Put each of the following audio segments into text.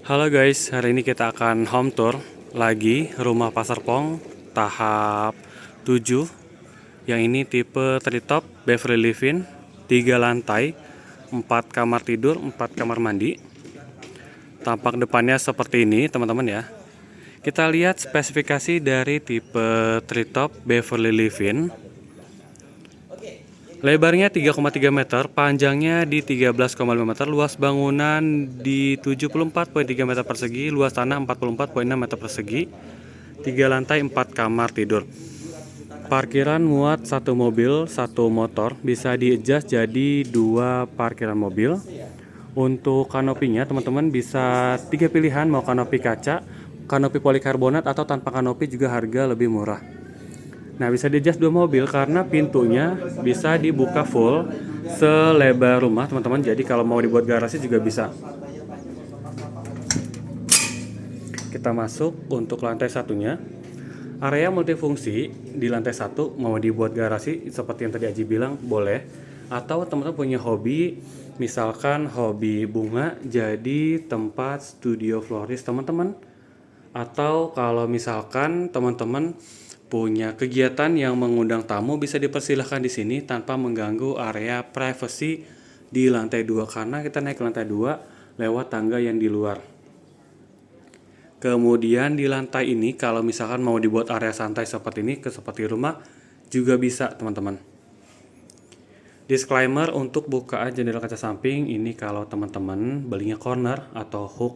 Halo guys, hari ini kita akan home tour lagi rumah Pasar Pong tahap 7. Yang ini tipe treetop Beverly Living, 3 lantai, 4 kamar tidur, 4 kamar mandi. Tampak depannya seperti ini teman-teman ya. Kita lihat spesifikasi dari tipe treetop Beverly Living. Lebarnya 3,3 meter, panjangnya di 13,5 meter, luas bangunan di 74,3 meter persegi, luas tanah 44,6 meter persegi, 3 lantai 4 kamar tidur. Parkiran muat 1 mobil, 1 motor, bisa di-adjust jadi 2 parkiran mobil. Untuk kanopinya teman-teman bisa 3 pilihan, mau kanopi kaca, kanopi polikarbonat, atau tanpa kanopi juga harga lebih murah. Nah, bisa di-adjust 2 mobil karena pintunya bisa dibuka full selebar rumah teman-teman. Jadi kalau mau dibuat garasi juga bisa. Kita masuk untuk lantai satunya. Area multifungsi di lantai 1 mau dibuat garasi seperti yang tadi Aji bilang boleh. Atau teman-teman punya hobi, misalkan hobi bunga jadi tempat studio florist teman-teman. Atau kalau misalkan teman-teman punya kegiatan yang mengundang tamu, bisa dipersilahkan di sini tanpa mengganggu area privacy di lantai 2 karena kita naik ke lantai 2 lewat tangga yang di luar. Kemudian di lantai ini kalau misalkan mau dibuat area santai seperti ini, seperti rumah juga bisa teman-teman. Disclaimer untuk bukaan jendela kaca samping ini kalau teman-teman belinya corner atau hook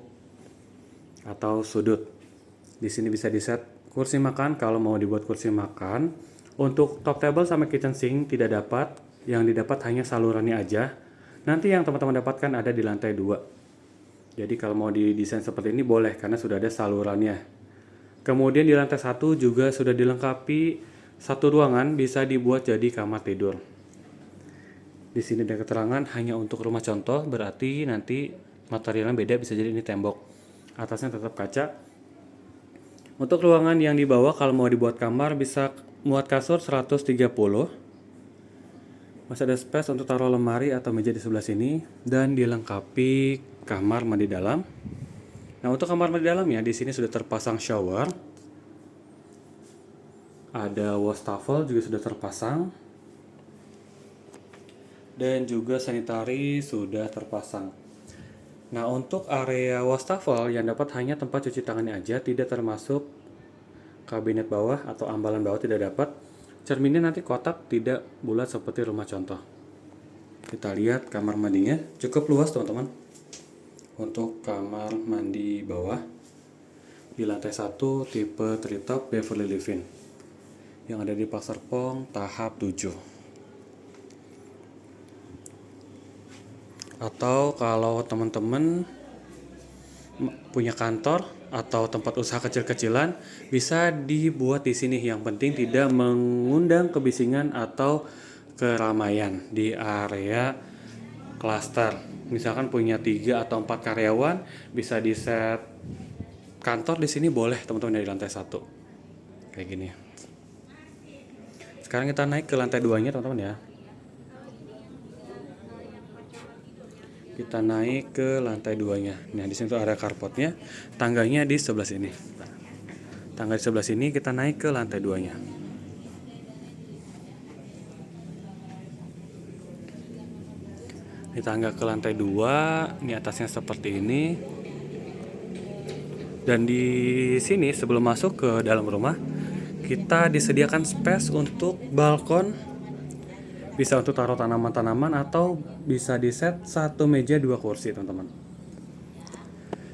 atau sudut. Di sini bisa di-set kursi makan kalau mau dibuat kursi makan. Untuk top table sama kitchen sink tidak dapat, yang didapat hanya salurannya aja. Nanti yang teman-teman dapatkan ada di lantai 2. Jadi kalau mau didesain seperti ini boleh karena sudah ada salurannya. Kemudian di lantai 1 juga sudah dilengkapi satu ruangan bisa dibuat jadi kamar tidur. Di sini ada keterangan hanya untuk rumah contoh, berarti nanti materialnya beda, bisa jadi ini tembok. Atasnya tetap kaca. Untuk ruangan yang di bawah kalau mau dibuat kamar bisa muat kasur 130. Masih ada space untuk taruh lemari atau meja di sebelah sini dan dilengkapi kamar mandi dalam. Nah, untuk kamar mandi dalam ya di sini sudah terpasang shower. Ada wastafel juga sudah terpasang. Dan juga sanitari sudah terpasang. Nah, untuk area wastafel yang dapat hanya tempat cuci tangannya aja, tidak termasuk kabinet bawah atau ambalan bawah tidak dapat. Cerminnya nanti kotak, tidak bulat seperti rumah contoh. Kita lihat kamar mandinya cukup luas teman-teman. Untuk kamar mandi bawah di lantai 1 tipe treetop Beverly Living yang ada di Pasar Pong tahap 7. Atau kalau teman-teman punya kantor atau tempat usaha kecil-kecilan bisa dibuat di sini. Yang penting tidak mengundang kebisingan atau keramaian di area klaster. Misalkan punya 3 atau 4 karyawan bisa di set kantor di sini boleh teman-teman dari lantai 1. Kayak gini. Sekarang kita naik ke lantai 2-nya teman-teman ya. Kita naik ke lantai 2-nya. Nah, di sini tuh area carportnya, tangganya di sebelah sini. Tangga di sebelah sini kita naik ke lantai 2-nya. Di tangga ke lantai 2, ini atasnya seperti ini. Dan di sini sebelum masuk ke dalam rumah, kita disediakan space untuk balkon. Bisa untuk taruh tanaman-tanaman atau bisa di-set 1 meja 2 kursi, teman-teman.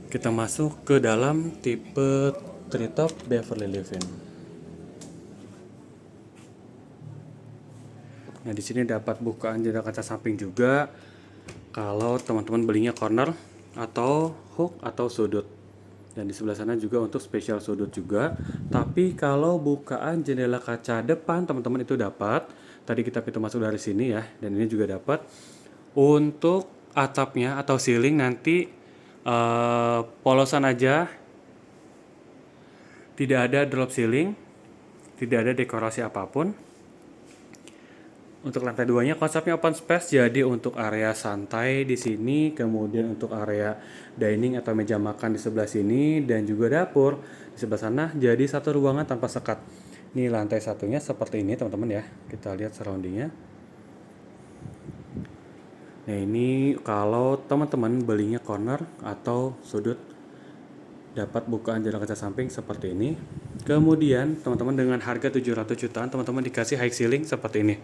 Kita masuk ke dalam tipe treetop Beverly Living. Nah, di sini dapat bukaan jendela kaca samping juga. Kalau teman-teman belinya corner atau hook atau sudut. Dan di sebelah sana juga untuk spesial sudut juga. Tapi kalau bukaan jendela kaca depan teman-teman itu dapat. Tadi kita pintu masuk dari sini ya, dan ini juga dapat. Untuk atapnya atau ceiling nanti polosan aja. Tidak ada drop ceiling, tidak ada dekorasi apapun. Untuk lantai 2-nya konsepnya open space, jadi untuk area santai di sini, kemudian untuk area dining atau meja makan di sebelah sini, dan juga dapur di sebelah sana, jadi satu ruangan tanpa sekat. Ini lantai satunya seperti ini teman-teman ya, kita lihat surroundingnya. Nah ini kalau teman-teman belinya corner atau sudut, dapat bukaan jendela kaca samping seperti ini. Kemudian teman-teman dengan harga 700 jutaan teman-teman dikasih high ceiling seperti ini.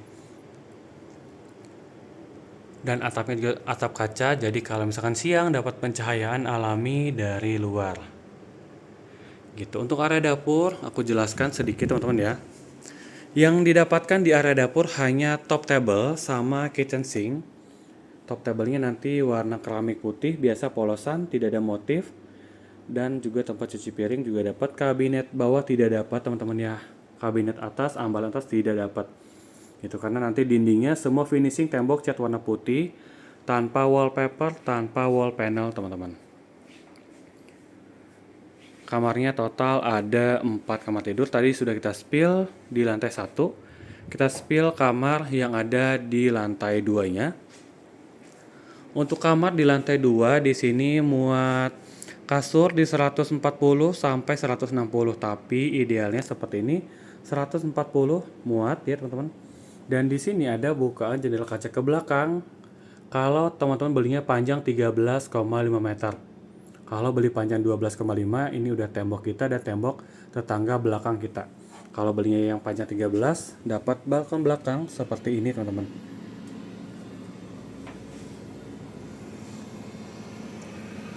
Dan atapnya juga atap kaca, jadi kalau misalkan siang dapat pencahayaan alami dari luar. Gitu. Untuk area dapur, aku jelaskan sedikit teman-teman ya. Yang didapatkan di area dapur hanya top table sama kitchen sink. Top table-nya nanti warna keramik putih, biasa polosan, tidak ada motif. Dan juga tempat cuci piring juga dapat. Kabinet bawah tidak dapat teman-teman ya. Kabinet atas, ambalan atas tidak dapat. Gitu, karena nanti dindingnya semua finishing tembok cat warna putih, tanpa wallpaper, tanpa wall panel teman-teman. Kamarnya total ada 4 kamar tidur. Tadi sudah kita spill di lantai 1. Kita spill kamar yang ada di lantai 2-nya. Untuk kamar di lantai 2 di sini muat kasur di 140 sampai 160, tapi idealnya seperti ini 140 muat ya teman-teman. Dan di sini ada bukaan jendela kaca ke belakang. Kalau teman-teman belinya panjang 13,5 meter. Kalau beli panjang 12,5, ini udah tembok kita dan tembok tetangga belakang kita. Kalau belinya yang panjang 13, dapat balkon belakang seperti ini teman-teman.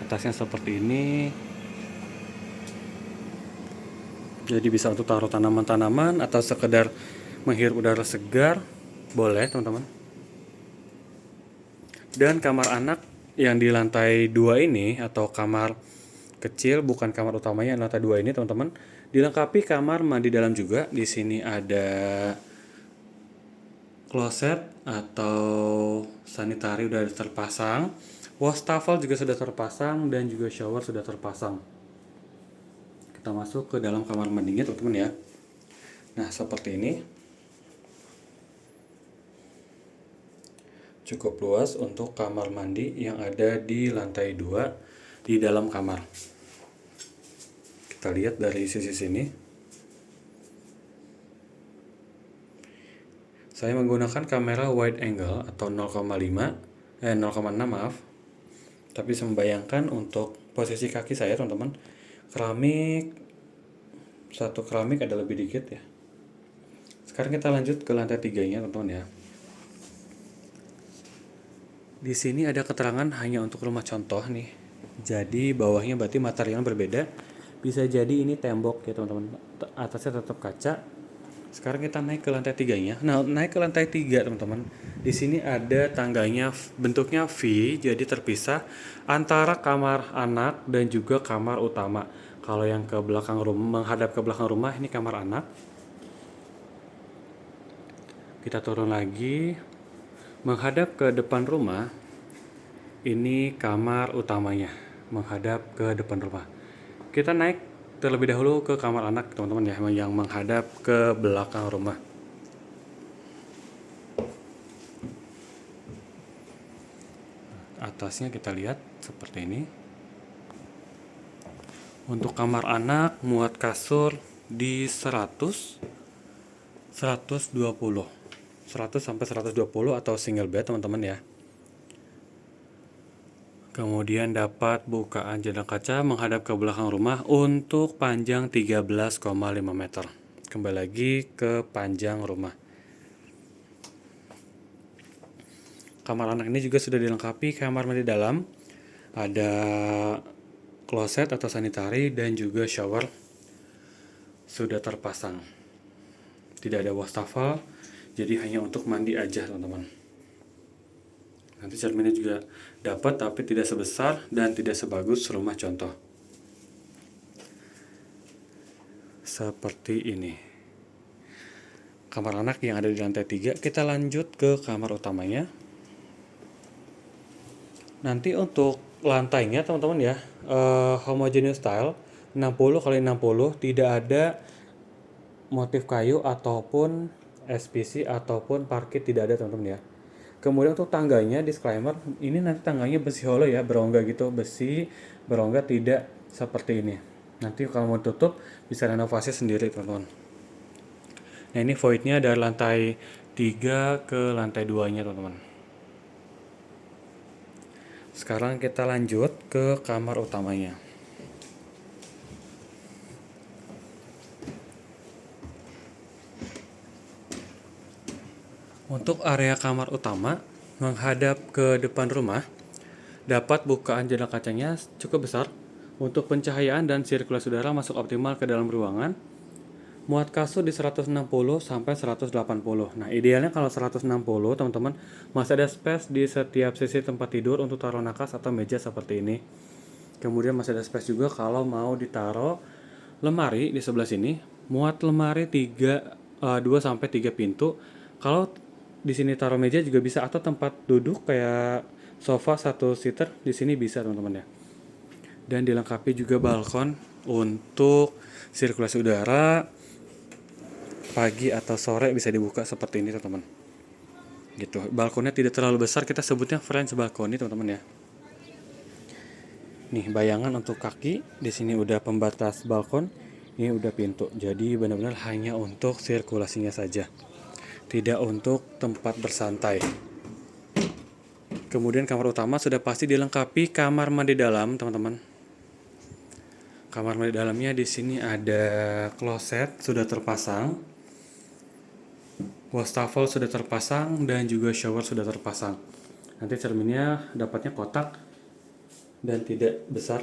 Atasnya seperti ini. Jadi bisa untuk taruh tanaman-tanaman atau sekedar menghirup udara segar, boleh teman-teman. Dan kamar anak yang di lantai 2 ini atau kamar kecil, bukan kamar utamanya, lantai 2 ini teman-teman, dilengkapi kamar mandi dalam juga. Di sini ada kloset atau sanitari udah terpasang, wastafel juga sudah terpasang, dan juga shower sudah terpasang. Kita masuk ke dalam kamar mandinya teman-teman ya. Nah seperti ini. Cukup luas untuk kamar mandi yang ada di lantai 2 di dalam kamar. Kita lihat dari sisi sini. Saya menggunakan kamera wide angle atau 0,6 maaf. Tapi bisa membayangkan untuk posisi kaki saya teman-teman. Satu keramik ada lebih dikit ya. Sekarang kita lanjut ke lantai 3-nya teman-teman ya. Di sini ada keterangan hanya untuk rumah contoh nih. Jadi bawahnya berarti material berbeda. Bisa jadi ini tembok ya teman-teman. Atasnya tetap kaca. Sekarang kita naik ke lantai 3-nya. Nah, naik ke lantai 3 teman-teman. Di sini ada tangganya bentuknya V, jadi terpisah antara kamar anak dan juga kamar utama. Kalau yang ke belakang rumah, menghadap ke belakang rumah, ini kamar anak. Kita turun lagi. Menghadap ke depan rumah, ini kamar utamanya, menghadap ke depan rumah. Kita naik terlebih dahulu ke kamar anak teman-teman ya, yang menghadap ke belakang rumah. Atasnya kita lihat seperti ini. Untuk kamar anak muat kasur di 100 sampai 120 atau single bed teman-teman ya. Kemudian dapat bukaan jendela kaca menghadap ke belakang rumah untuk panjang 13,5 meter. Kembali lagi ke panjang rumah. Kamar anak ini juga sudah dilengkapi kamar mandi dalam. Ada kloset atau sanitari dan juga shower sudah terpasang. Tidak ada wastafel, jadi hanya untuk mandi aja teman-teman. Nanti cerminnya juga dapat, tapi tidak sebesar dan tidak sebagus rumah contoh. Seperti ini. Kamar anak yang ada di lantai 3. Kita lanjut ke kamar utamanya. Nanti untuk lantainya teman-teman ya, homogeneous style 60 x 60, tidak ada motif kayu ataupun SPC ataupun parkit tidak ada teman-teman ya. Kemudian untuk tangganya, disclaimer, ini nanti tangganya besi hollow ya, berongga gitu, besi berongga, tidak seperti ini. Nanti kalau mau tutup bisa renovasi sendiri teman-teman. Nah ini voidnya dari lantai 3 ke lantai 2-nya teman-teman. Sekarang kita lanjut ke kamar utamanya. Untuk area kamar utama menghadap ke depan rumah, dapat bukaan jendela kacanya cukup besar untuk pencahayaan dan sirkulasi udara masuk optimal ke dalam ruangan. Muat kasur di 160 sampai 180. Nah, idealnya kalau 160, teman-teman, masih ada space di setiap sisi tempat tidur untuk taruh nakas atau meja seperti ini. Kemudian masih ada space juga kalau mau ditaruh lemari di sebelah sini. Muat lemari 2 sampai 3 pintu. Kalau di sini taruh meja juga bisa, atau tempat duduk kayak sofa 1 seater di sini bisa teman-teman ya. Dan dilengkapi juga balkon untuk sirkulasi udara. Pagi atau sore bisa dibuka seperti ini teman-teman. Gitu. Balkonnya tidak terlalu besar, kita sebutnya French balcony teman-teman ya. Nih bayangan untuk kaki, di sini udah pembatas balkon, ini udah pintu. Jadi benar-benar hanya untuk sirkulasinya saja, tidak untuk tempat bersantai. Kemudian kamar utama sudah pasti dilengkapi kamar mandi dalam teman-teman. Kamar mandi dalamnya di sini ada kloset sudah terpasang, wastafel sudah terpasang, dan juga shower sudah terpasang. Nanti cerminnya dapatnya kotak dan tidak besar.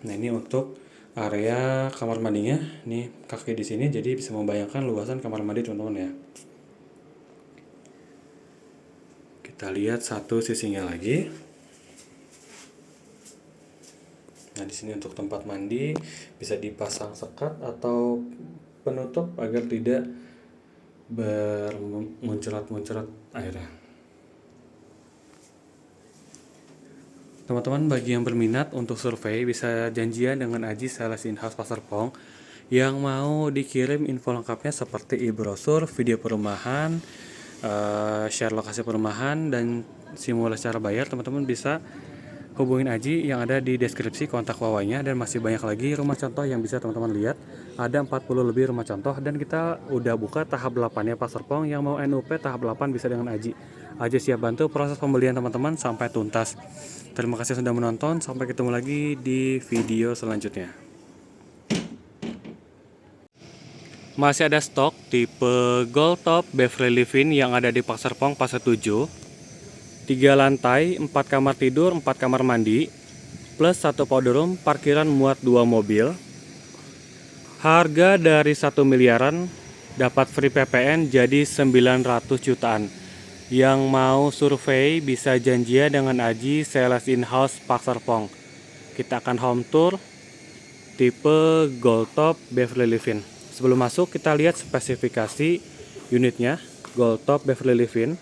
Nah ini untuk area kamar mandinya. Nih kaki di sini, jadi bisa membayangkan luasan kamar mandi teman-teman ya. Kita lihat satu sisinya lagi. Nah di sini untuk tempat mandi bisa dipasang sekat atau penutup agar tidak bermunculat-munculat airnya. Teman-teman, bagi yang berminat untuk survei bisa janjian dengan Aji Sales In-House Pasar Pong yang mau dikirim info lengkapnya seperti e-brosur, video perumahan, share lokasi perumahan, dan simulasi cara bayar. Teman-teman bisa hubungin Aji yang ada di deskripsi kontak Wawanya, dan masih banyak lagi rumah contoh yang bisa teman-teman lihat. Ada 40 lebih rumah contoh, dan kita udah buka tahap 8-nya Pasar Pong. Yang mau NUP tahap 8 bisa dengan Aji. Aji siap bantu proses pembelian teman-teman sampai tuntas. Terima kasih sudah menonton, sampai ketemu lagi di video selanjutnya. Masih ada stok tipe Gold Top Beverly Living yang ada di Pasar Pong Pasar 7. 3 lantai, 4 kamar tidur, 4 kamar mandi, plus 1 powder room, parkiran muat 2 mobil. Harga dari 1 miliaran, dapat free PPN jadi 900 jutaan. Yang mau survei bisa janjian dengan Aji Sales In-House Pasar Pong. Kita akan home tour tipe Gold Top Beverly Living. Sebelum masuk kita lihat spesifikasi unitnya. Gold Top Beverly Living.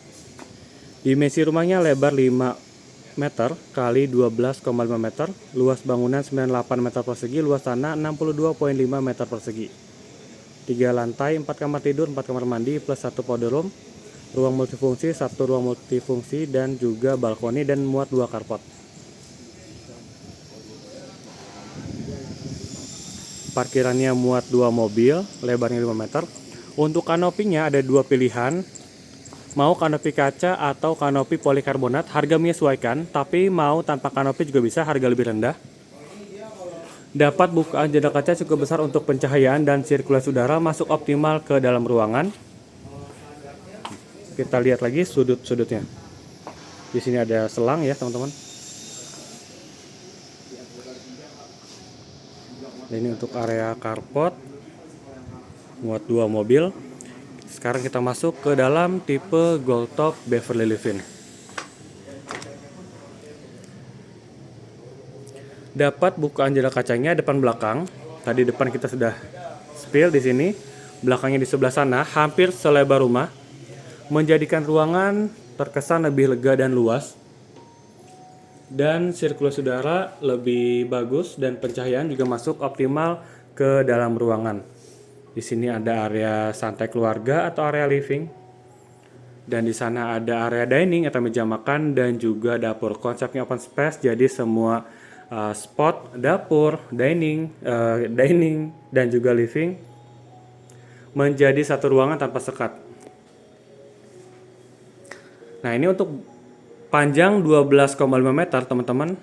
Dimensi rumahnya lebar 5 meter kali 12,5 meter, luas bangunan 98 meter persegi, luas tanah 62,5 meter persegi. 3 lantai, 4 kamar tidur, 4 kamar mandi, plus 1 powder room, ruang multifungsi, 1 ruang multifungsi, dan juga balkoni, dan muat 2 carport. Parkirannya muat 2 mobil, lebarnya 5 meter. Untuk kanopinya ada 2 pilihan. Mau kanopi kaca atau kanopi polikarbonat, harga menyesuaikan, tapi mau tanpa kanopi juga bisa, harga lebih rendah. Dapat bukaan jendela kaca cukup besar untuk pencahayaan dan sirkulasi udara masuk optimal ke dalam ruangan. Kita lihat lagi sudut-sudutnya. Di sini ada selang ya, teman-teman. Ini untuk area carport, muat 2 mobil. Sekarang kita masuk ke dalam tipe Gold Top Beverly Living. Dapat bukaan jendela kacanya depan belakang. Tadi depan kita sudah spill di sini. Belakangnya di sebelah sana, hampir selebar rumah, menjadikan ruangan terkesan lebih lega dan luas. Dan sirkulasi udara lebih bagus dan pencahayaan juga masuk optimal ke dalam ruangan. Di sini ada area santai keluarga atau area living. Dan di sana ada area dining atau meja makan dan juga dapur. Konsepnya open space, jadi semua spot dapur, dining dan juga living menjadi satu ruangan tanpa sekat. Nah, ini untuk panjang 12,5 meter, teman-teman.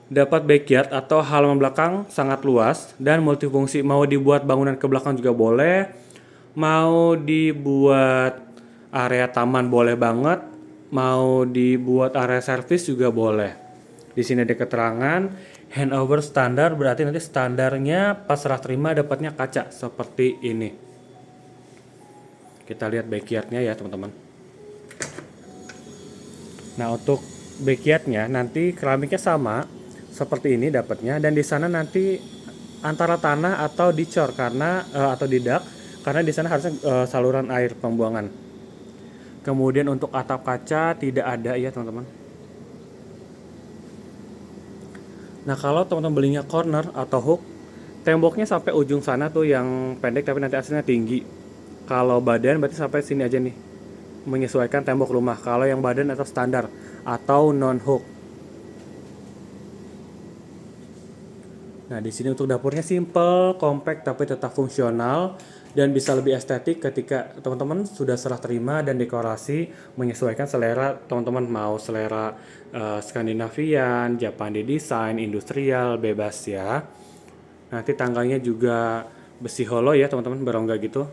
Dapat backyard atau halaman belakang sangat luas dan multifungsi. Mau dibuat bangunan ke belakang juga boleh. Mau dibuat area taman boleh banget. Mau dibuat area servis juga boleh. Di sini ada keterangan handover standar, berarti nanti standarnya pas serah terima dapatnya kaca seperti ini. Kita lihat backyardnya ya, teman-teman. Nah, untuk backyardnya nanti keramiknya sama seperti ini dapatnya, dan di sana nanti antara tanah atau dicor karena atau didak, karena di sana harusnya saluran air pembuangan. Kemudian untuk atap kaca tidak ada ya, teman-teman. Nah, kalau teman-teman belinya corner atau hook, temboknya sampai ujung sana tuh yang pendek tapi nanti aslinya tinggi. Kalau badan berarti sampai sini aja nih, menyesuaikan tembok rumah. Kalau yang badan atau standar atau non hook. Nah, di sini untuk dapurnya simple, compact tapi tetap fungsional dan bisa lebih estetik ketika teman-teman sudah serah terima dan dekorasi menyesuaikan selera teman-teman, mau selera Skandinavian, Japandi design, industrial, bebas ya. Nanti tangganya juga besi holo ya, teman-teman, berongga gitu.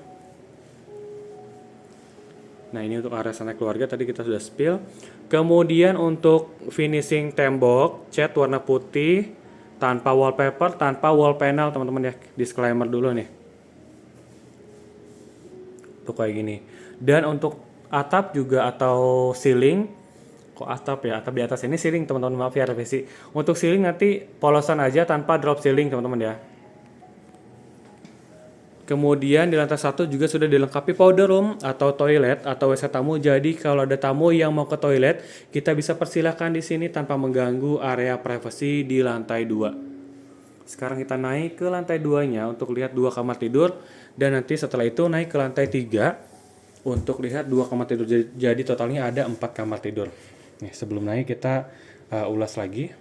Nah, ini untuk area santai keluarga tadi kita sudah spill. Kemudian untuk finishing tembok, cat warna putih tanpa wallpaper, tanpa wall panel, teman-teman ya. Disclaimer dulu nih. Tuh kayak gini. Dan untuk atap juga atau ceiling, kok atap ya? Atap di atas ini ceiling, teman-teman, maaf ya revisi. Untuk ceiling nanti polosan aja tanpa drop ceiling, teman-teman ya. Kemudian di lantai 1 juga sudah dilengkapi powder room atau toilet atau WC tamu. Jadi kalau ada tamu yang mau ke toilet, kita bisa persilahkan di sini tanpa mengganggu area privasi di lantai 2. Sekarang kita naik ke lantai 2-nya untuk lihat 2 kamar tidur, dan nanti setelah itu naik ke lantai 3 untuk lihat 2 kamar tidur. Jadi totalnya ada 4 kamar tidur. Nih, sebelum naik kita ulas lagi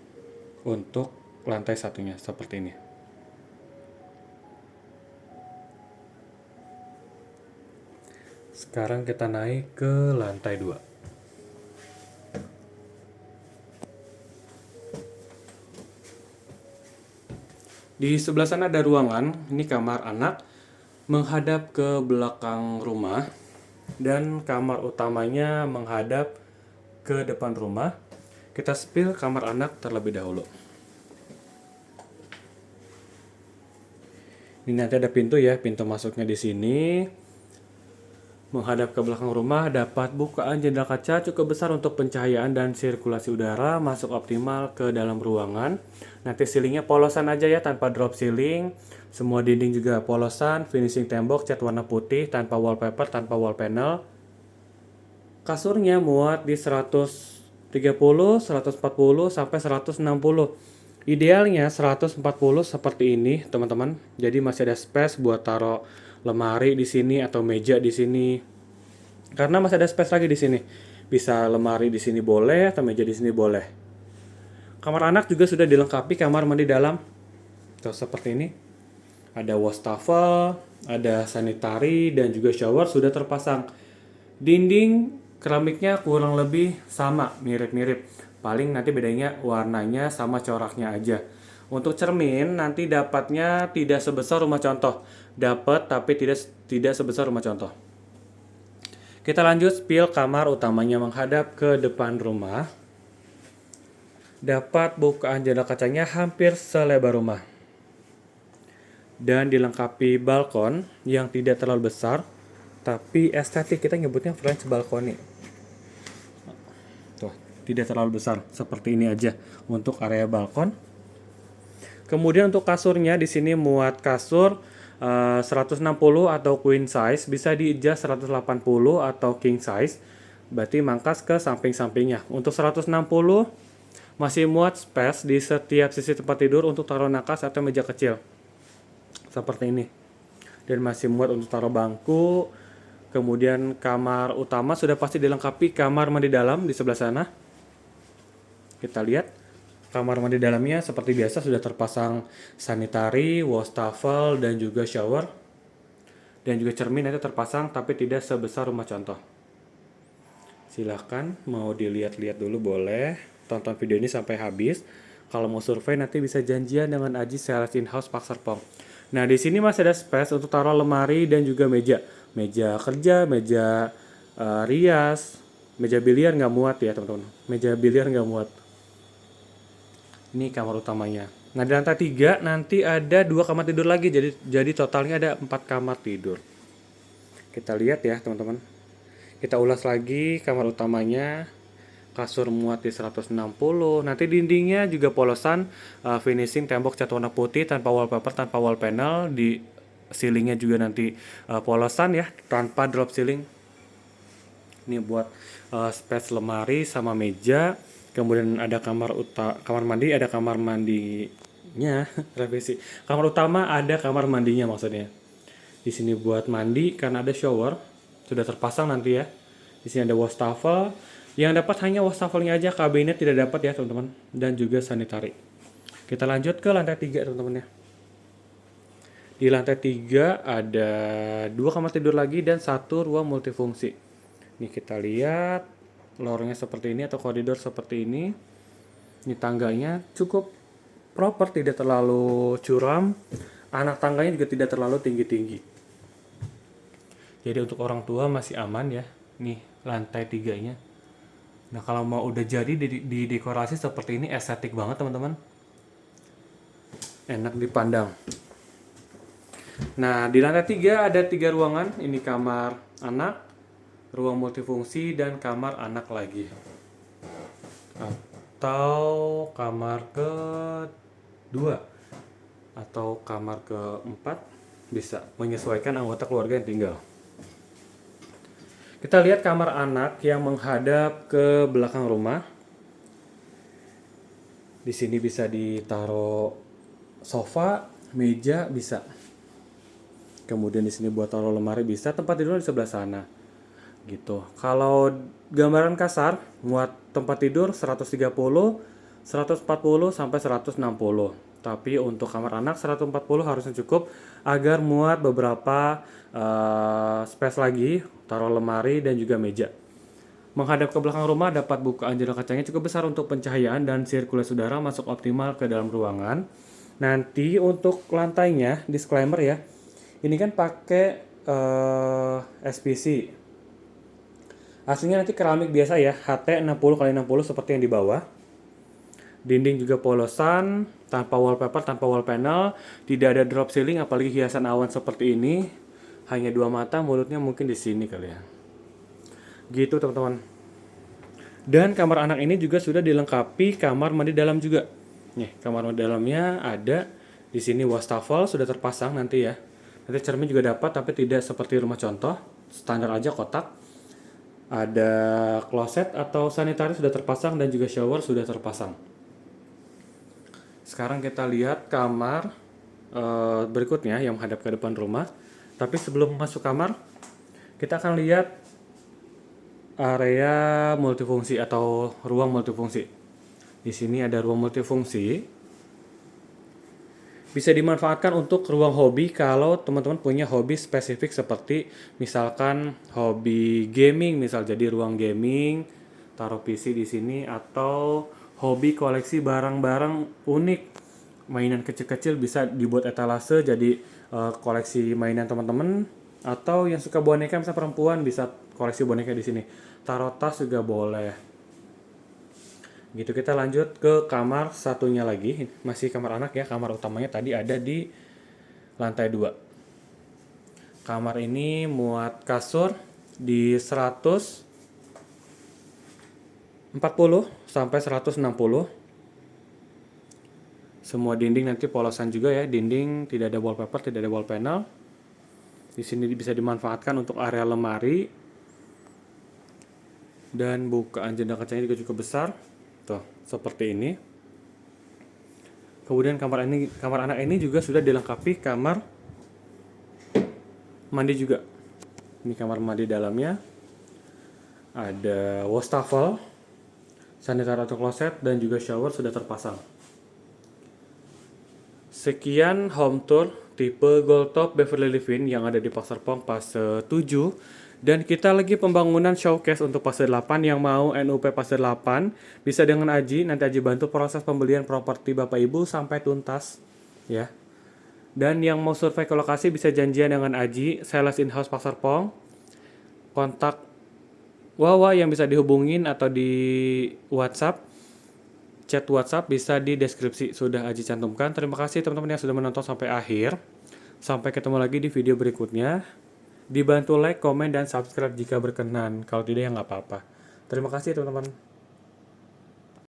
untuk lantai 1-nya seperti ini. Sekarang kita naik ke lantai 2. Di sebelah sana ada ruangan, ini kamar anak menghadap ke belakang rumah, dan kamar utamanya menghadap ke depan rumah. Kita spill kamar anak terlebih dahulu. Ini nanti ada pintu ya, pintu masuknya di sini. Menghadap ke belakang rumah, dapat bukaan jendela kaca cukup besar untuk pencahayaan dan sirkulasi udara masuk optimal ke dalam ruangan. Nanti ceilingnya polosan aja ya, tanpa drop ceiling. Semua dinding juga polosan, finishing tembok cat warna putih tanpa wallpaper, tanpa wall panel. Kasurnya muat di 130, 140 sampai 160. Idealnya 140 seperti ini, teman-teman. Jadi masih ada space buat taruh lemari di sini atau meja di sini. Karena masih ada space lagi di sini. Bisa lemari di sini boleh atau meja di sini boleh. Kamar anak juga sudah dilengkapi kamar mandi dalam. Tuh seperti ini. Ada wastafel, ada sanitary dan juga shower sudah terpasang. Dinding keramiknya kurang lebih sama, mirip-mirip. Paling nanti bedanya warnanya sama coraknya aja. Untuk cermin nanti dapatnya tidak sebesar rumah contoh. Dapat tapi tidak sebesar rumah contoh. Kita lanjut spill kamar utamanya menghadap ke depan rumah. Dapat bukaan jendela kacanya hampir selebar rumah. Dan dilengkapi balkon yang tidak terlalu besar, tapi estetik, kita nyebutnya French balcony. Tuh, tidak terlalu besar, seperti ini aja untuk area balkon. Kemudian untuk kasurnya di sini muat kasur 160 atau queen size, bisa di-adjust 180 atau king size. Berarti mangkas ke samping-sampingnya. Untuk 160 masih muat space di setiap sisi tempat tidur untuk taruh nakas atau meja kecil. Seperti ini. dan masih muat untuk taruh bangku. Kemudian kamar utama sudah pasti dilengkapi kamar mandi dalam di sebelah sana. Kita lihat kamar mandi dalamnya seperti biasa sudah terpasang sanitary, wastafel, dan juga shower. Dan juga cermin itu terpasang tapi tidak sebesar rumah contoh. Silahkan mau dilihat-lihat dulu boleh. Tonton video ini sampai habis. Kalau mau survei nanti bisa janjian dengan Aji Sales In-House Park Serpong. Nah di sini masih ada space untuk taruh lemari dan juga meja. Meja kerja, meja rias, meja biliar nggak muat ya teman-teman. Meja biliar nggak muat. Ini kamar utamanya. Nah di lantai 3 nanti ada 2 kamar tidur lagi. Jadi totalnya ada 4 kamar tidur. Kita lihat ya teman-teman. Kita ulas lagi kamar utamanya. Kasur muat di 160. Nanti dindingnya juga polosan, finishing tembok cat warna putih tanpa wallpaper, tanpa wall panel. Di ceilingnya juga nanti polosan ya, tanpa drop ceiling. Ini buat space lemari sama meja. Kemudian ada kamar mandi, ada kamar mandinya. Revisi. Kamar utama ada kamar mandinya maksudnya. Di sini buat mandi karena ada shower, sudah terpasang nanti ya. Di sini ada wastafel. Yang dapat hanya wastafelnya aja, kabinet tidak dapat ya teman-teman. Dan juga sanitary. Kita lanjut ke lantai 3 teman-teman ya. Di lantai 3 ada 2 kamar tidur lagi dan 1 ruang multifungsi. Ini kita lihat lorongnya seperti ini atau koridor seperti ini. Ini tangganya cukup proper, tidak terlalu curam. Anak tangganya juga tidak terlalu tinggi-tinggi. Jadi untuk orang tua masih aman ya. Nih lantai 3-nya. Nah kalau mau udah jadi di dekorasi seperti ini estetik banget teman-teman. Enak dipandang. Nah di lantai 3 ada 3 ruangan. Ini kamar anak, ruang multifungsi, dan kamar anak lagi. Atau kamar ke-2 atau kamar ke-4, bisa menyesuaikan anggota keluarga yang tinggal. Kita lihat kamar anak yang menghadap ke belakang rumah. Di sini bisa ditaruh sofa, meja bisa. Kemudian di sini buat taruh lemari bisa, tempat tidur di sebelah sana. Gitu. Kalau gambaran kasar, muat tempat tidur 130, 140 sampai 160. Tapi untuk kamar anak 140 harusnya cukup agar muat beberapa space lagi, taruh lemari dan juga meja. Menghadap ke belakang rumah dapat bukaan jendela kacanya cukup besar untuk pencahayaan dan sirkulasi udara masuk optimal ke dalam ruangan. Nanti untuk lantainya, disclaimer ya, ini kan pakai SPC. Aslinya nanti keramik biasa ya, HT 60x60 seperti yang di bawah. Dinding juga polosan, tanpa wallpaper, tanpa wall panel, tidak ada drop ceiling apalagi hiasan awan seperti ini. Hanya 2 mata, mulutnya mungkin di sini kali ya. Gitu teman-teman. Dan kamar anak ini juga sudah dilengkapi kamar mandi dalam juga. Nih, kamar mandi dalamnya ada di sini wastafel sudah terpasang nanti ya. Nanti cermin juga dapat tapi tidak seperti rumah contoh, standar aja kotak. Ada kloset atau sanitary sudah terpasang dan juga shower sudah terpasang. Sekarang kita lihat kamar berikutnya yang menghadap ke depan rumah. Tapi sebelum masuk kamar, kita akan lihat area multifungsi atau ruang multifungsi. Di sini ada ruang multifungsi. Bisa dimanfaatkan untuk ruang hobi kalau teman-teman punya hobi spesifik seperti misalkan hobi gaming, misal jadi ruang gaming, taruh PC di sini, atau hobi koleksi barang-barang unik, mainan kecil-kecil bisa dibuat etalase jadi koleksi mainan teman-teman, atau yang suka boneka misalnya perempuan bisa koleksi boneka di sini. Taruh tas juga boleh. Gitu, kita lanjut ke kamar satunya lagi, masih kamar anak ya. Kamar utamanya tadi ada di lantai 2. Kamar ini muat kasur di 140 sampai 160. Semua dinding nanti polosan juga ya, dinding tidak ada wallpaper, tidak ada wall panel. Di sini bisa dimanfaatkan untuk area lemari. Dan bukaan jendela kacanya juga cukup besar. Tuh, seperti ini. Kemudian kamar anak ini juga sudah dilengkapi kamar mandi juga. Ini kamar mandi dalamnya. Ada wastafel, sanitary atau kloset, dan juga shower sudah terpasang. Sekian home tour tipe Gold Top Beverly Livin yang ada di Pasar Pong fase 7. Dan kita lagi pembangunan showcase untuk fase 8. Yang mau NUP fase 8 bisa dengan Aji. Nanti Aji bantu proses pembelian properti Bapak Ibu sampai tuntas ya. Dan yang mau survei ke lokasi bisa janjian dengan Aji, sales in-house Pasar Pong. Kontak Wawa yang bisa dihubungin atau di WhatsApp. Chat WhatsApp bisa di deskripsi sudah Aji cantumkan. Terima kasih teman-teman yang sudah menonton sampai akhir. Sampai ketemu lagi di video berikutnya. Dibantu like, komen, dan subscribe jika berkenan. Kalau tidak ya nggak apa-apa. Terima kasih teman-teman.